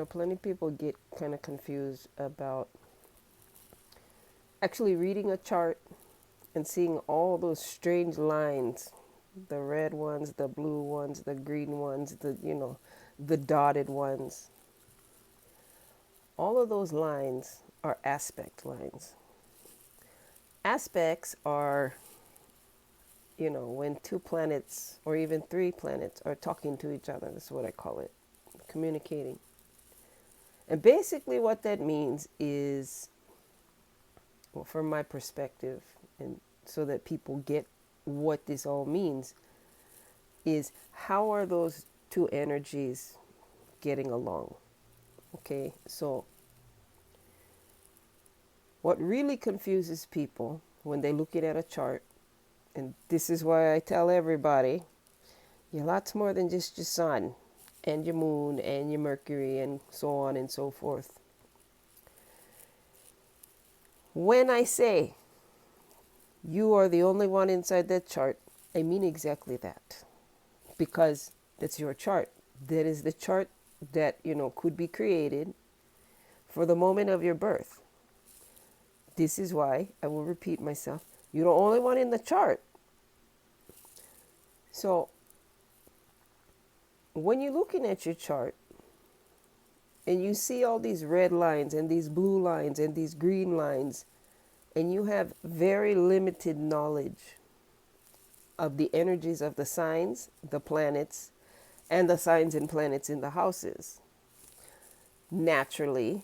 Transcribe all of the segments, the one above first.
plenty of people get kind of confused about actually reading a chart and seeing all those strange lines, the red ones, the blue ones, the green ones, the dotted ones. All of those lines are aspect lines. Aspects are, when two planets or even three planets are talking to each other. That's what I call it, communicating. And basically, what that means is, well, from my perspective, and so that people get what this all means, is how are those two energies getting along? Okay, so what really confuses people when they're looking at a chart, and this is why I tell everybody, you're lots more than just your sun and your moon and your Mercury and so on and so forth. When I say you are the only one inside that chart, I mean exactly that. Because that's your chart. That is the chart that, could be created for the moment of your birth. This is why, I will repeat myself, you're the only one in the chart. So, when you're looking at your chart and you see all these red lines and these blue lines and these green lines, and you have very limited knowledge of the energies of the signs, the planets, and the signs and planets in the houses, naturally,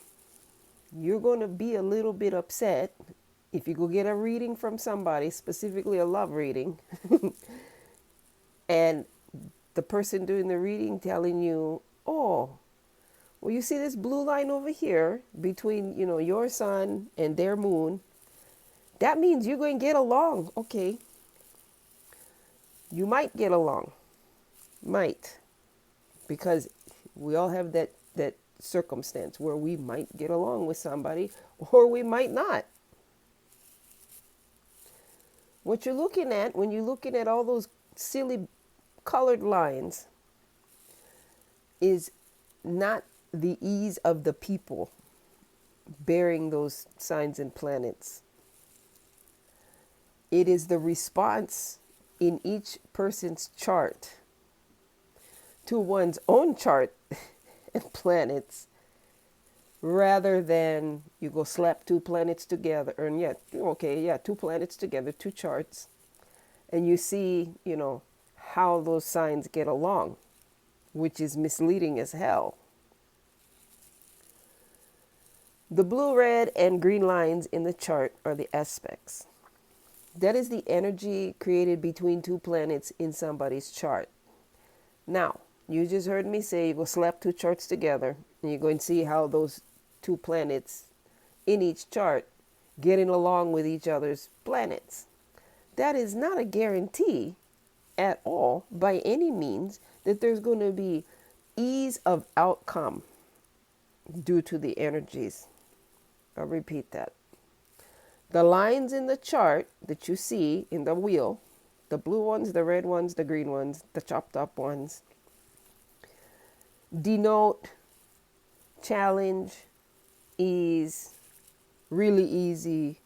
you're going to be a little bit upset if you go get a reading from somebody, specifically a love reading, and the person doing the reading telling you, oh, well, you see this blue line over here between, your sun and their moon. That means you're going to get along. Okay. You might get along. Might. Because we all have that circumstance where we might get along with somebody or we might not. What you're looking at when you're looking at all those silly colored lines is not the ease of the people bearing those signs and planets. It is the response in each person's chart to one's own chart and planets, rather than you go slap two planets together, and two planets together, two charts, and you see, how those signs get along, which is misleading as hell. The blue, red, and green lines in the chart are the aspects. That is the energy created between two planets in somebody's chart. Now, you just heard me say you go slap two charts together and you're going to see how those two planets in each chart getting along with each other's planets. That is not a guarantee at all, by any means, that there's going to be ease of outcome due to the energies. I'll repeat that. The lines in the chart that you see in the wheel, the blue ones, the red ones, the green ones, the chopped up ones, denote challenge, ease, really easy,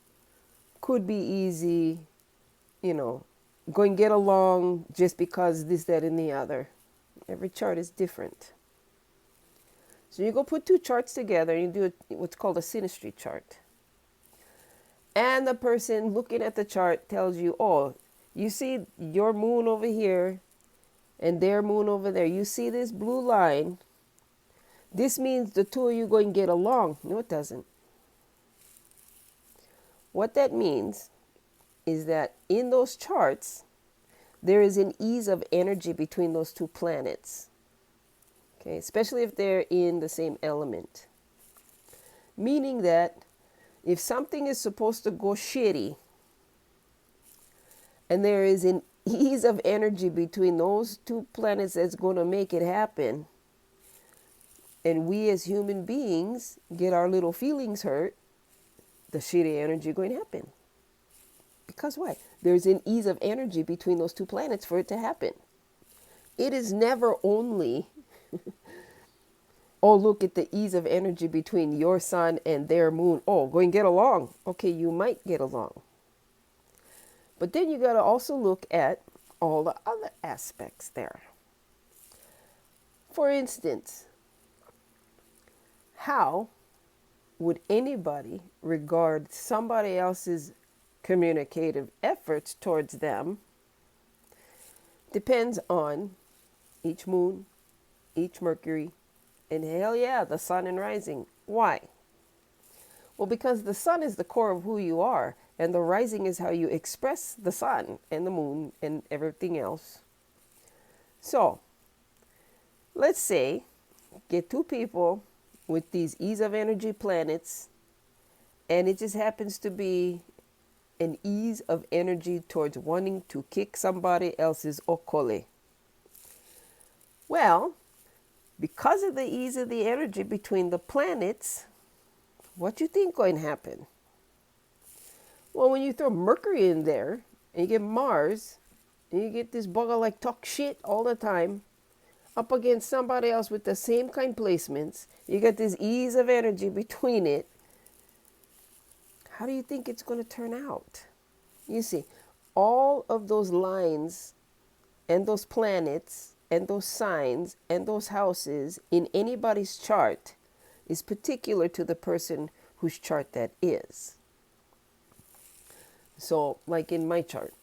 could be easy, going to get along just because this, that, and the other. Every chart is different. So you go put two charts together and you do what's called a synastry chart. And the person looking at the chart tells you, oh, you see your moon over here and their moon over there. You see this blue line. This means the two of you going to get along. No, it doesn't. What that means is that in those charts, there is an ease of energy between those two planets. Okay, especially if they're in the same element. Meaning that if something is supposed to go shitty, and there is an ease of energy between those two planets that's going to make it happen, and we as human beings get our little feelings hurt, the shitty energy going to happen. Because why? There's an ease of energy between those two planets for it to happen. It is never only Oh, look at the ease of energy between your sun and their moon. Oh, go and get along. Okay, you might get along. But then you got to also look at all the other aspects there. For instance, how would anybody regard somebody else's communicative efforts towards them? Depends on each moon, each Mercury, and hell yeah, the sun and rising. Why? Well, because the sun is the core of who you are, and the rising is how you express the sun and the moon and everything else. So, let's say, get two people with these ease of energy planets, and it just happens to be an ease of energy towards wanting to kick somebody else's okole. Well, because of the ease of the energy between the planets, what you think going to happen? Well, when you throw Mercury in there, and you get Mars, and you get this bugger like talk shit all the time, up against somebody else with the same kind placements, you get this ease of energy between it. How do you think it's going to turn out? You see, all of those lines and those planets and those signs and those houses in anybody's chart is particular to the person whose chart that is. So, like in my chart,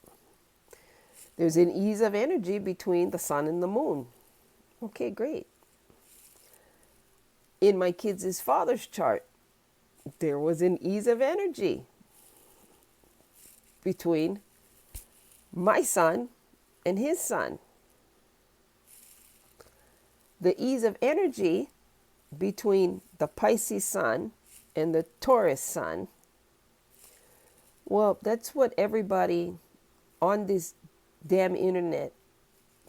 there's an ease of energy between the sun and the moon. Okay, great. In my kids' father's chart, there was an ease of energy between my son and his son. The ease of energy between the Pisces sun and the Taurus sun, well, that's what everybody on this damn internet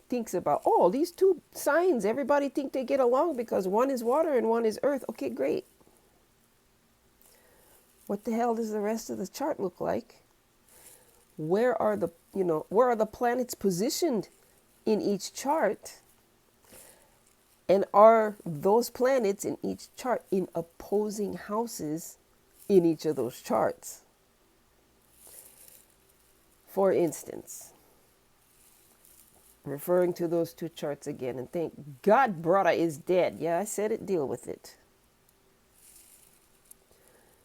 thinks about. Oh, these two signs, everybody think they get along because one is water and one is earth. Okay, great. What the hell does the rest of the chart look like? Where are the planets positioned in each chart? And are those planets in each chart in opposing houses in each of those charts? For instance, referring to those two charts again, and thank God brother is dead. Yeah, I said it, deal with it.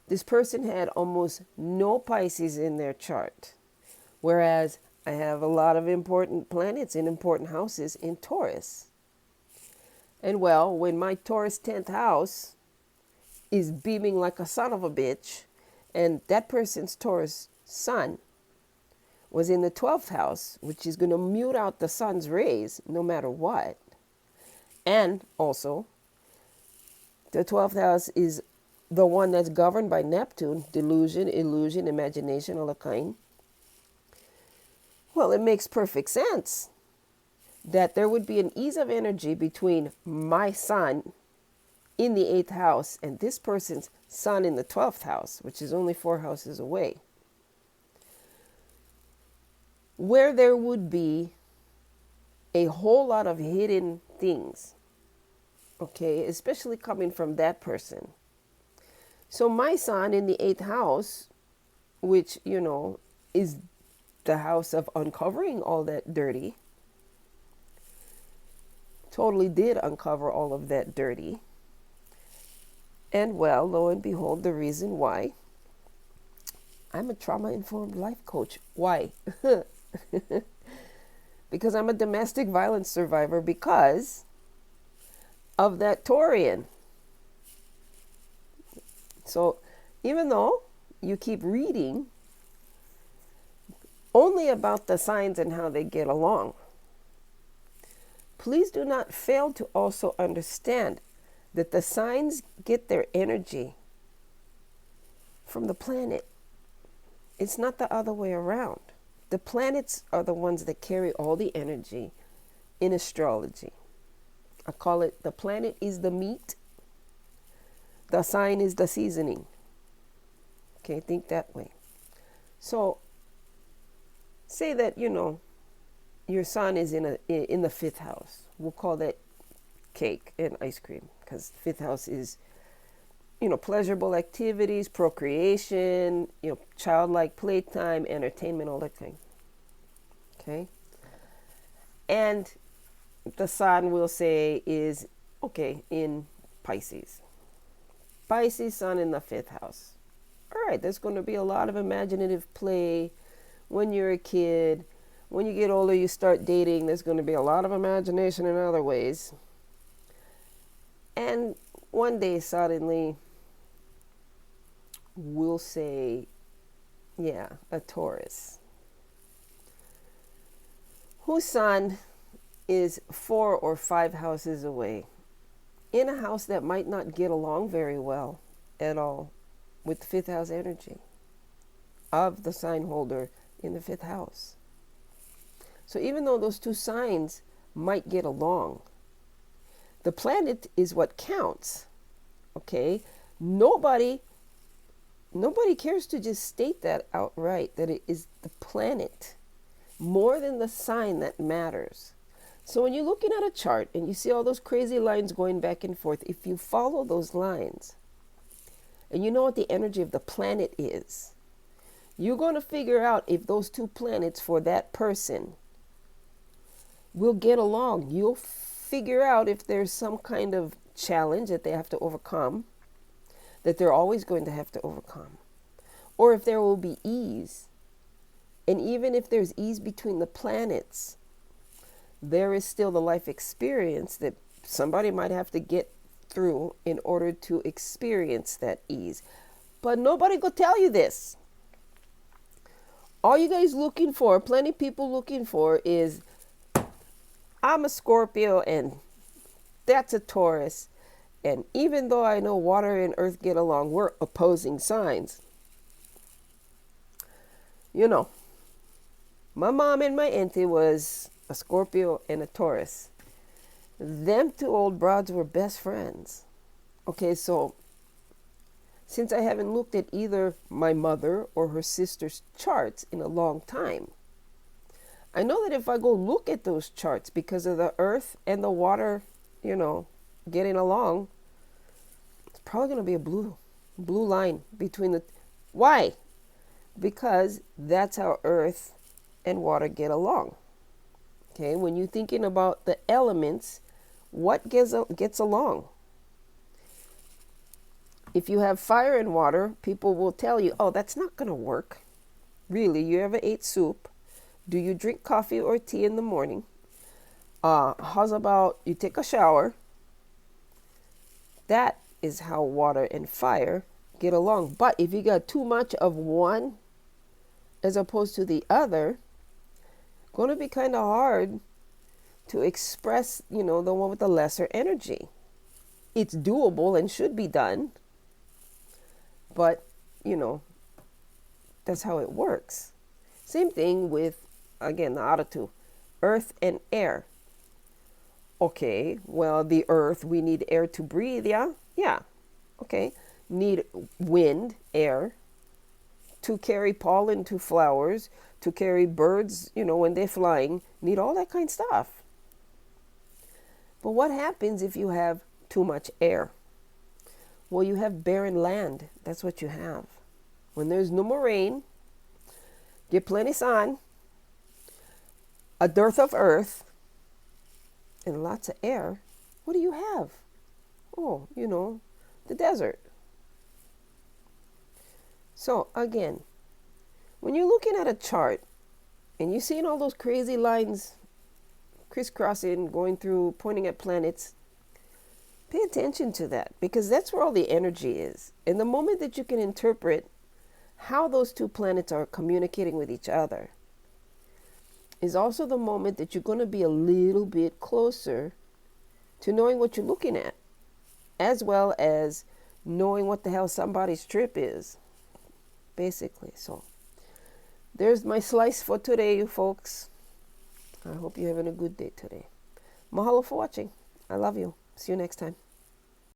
This person had almost no Pisces in their chart, whereas I have a lot of important planets in important houses in Taurus. And well, when my Taurus 10th house is beaming like a son of a bitch, and that person's Taurus sun was in the 12th house, which is going to mute out the sun's rays no matter what. And also, the 12th house is the one that's governed by Neptune, delusion, illusion, imagination, all the kind. Well, it makes perfect sense that there would be an ease of energy between my sun in the 8th house and this person's sun in the 12th house, which is only 4 houses away, where there would be a whole lot of hidden things, okay, especially coming from that person. So my sun in the 8th house, which, is the house of uncovering all that dirty, totally did uncover all of that dirty. And well, lo and behold, the reason why I'm a trauma-informed life coach. Why? Because I'm a domestic violence survivor because of that Taurian. So even though you keep reading only about the signs and how they get along, please do not fail to also understand that the signs get their energy from the planet. It's not the other way around. The planets are the ones that carry all the energy in astrology. I call it the planet is the meat, the sign is the seasoning. Okay, think that way. So say that, your sun is in the 5th house. We'll call that cake and ice cream, because fifth house is, pleasurable activities, procreation, childlike playtime, entertainment, all that thing. Okay. And the sun, we'll say, is, okay, in Pisces. Pisces sun in the fifth house. All right, there's going to be a lot of imaginative play when you're a kid. When you get older, you start dating, there's going to be a lot of imagination in other ways. And one day, suddenly, we'll say, yeah, a Taurus, whose sun is 4 or 5 houses away, in a house that might not get along very well at all with the fifth house energy of the sign holder in the fifth house. So even though those two signs might get along, the planet is what counts. Okay? Nobody cares to just state that outright, that it is the planet more than the sign that matters. So when you're looking at a chart and you see all those crazy lines going back and forth, if you follow those lines and you know what the energy of the planet is, you're going to figure out if those two planets for that person will get along. You'll figure out if there's some kind of challenge that they have to overcome, that they're always going to have to overcome, or if there will be ease. And even if there's ease between the planets, there is still the life experience that somebody might have to get through in order to experience that ease. But nobody will tell you this. All you guys looking for, plenty of people looking for, is I'm a Scorpio and that's a Taurus. And even though I know water and earth get along, we're opposing signs. My mom and my auntie was a Scorpio and a Taurus. Them two old broads were best friends. Okay, so since I haven't looked at either my mother or her sister's charts in a long time, I know that if I go look at those charts, because of the earth and the water, getting along, it's probably going to be a blue line between the... Why? Because that's how earth and water get along. Okay, when you're thinking about the elements, what gets along? If you have fire and water, people will tell you, oh, that's not going to work. Really, you ever ate soup? Do you drink coffee or tea in the morning? How's about you take a shower? That is how water and fire get along. But if you got too much of one as opposed to the other, going to be kind of hard to express, the one with the lesser energy. It's doable and should be done, but, that's how it works. Same thing with, again, the other two, earth and air. Okay, well, the earth, we need air to breathe, yeah? Yeah, okay. Need wind, air, to carry pollen to flowers, to carry birds, when they're flying, need all that kind of stuff. But what happens if you have too much air? Well, you have barren land. That's what you have. When there's no more rain, get plenty sun, a dearth of earth, and lots of air, what do you have? Oh, the desert. So again, when you're looking at a chart and you're seeing all those crazy lines crisscrossing, going through, pointing at planets, pay attention to that, because that's where all the energy is. And the moment that you can interpret how those two planets are communicating with each other is also the moment that you're going to be a little bit closer to knowing what you're looking at, as well as knowing what the hell somebody's trip is, basically. So there's my slice for today, you folks. I hope you're having a good day today. Mahalo for watching. I love you. See you next time.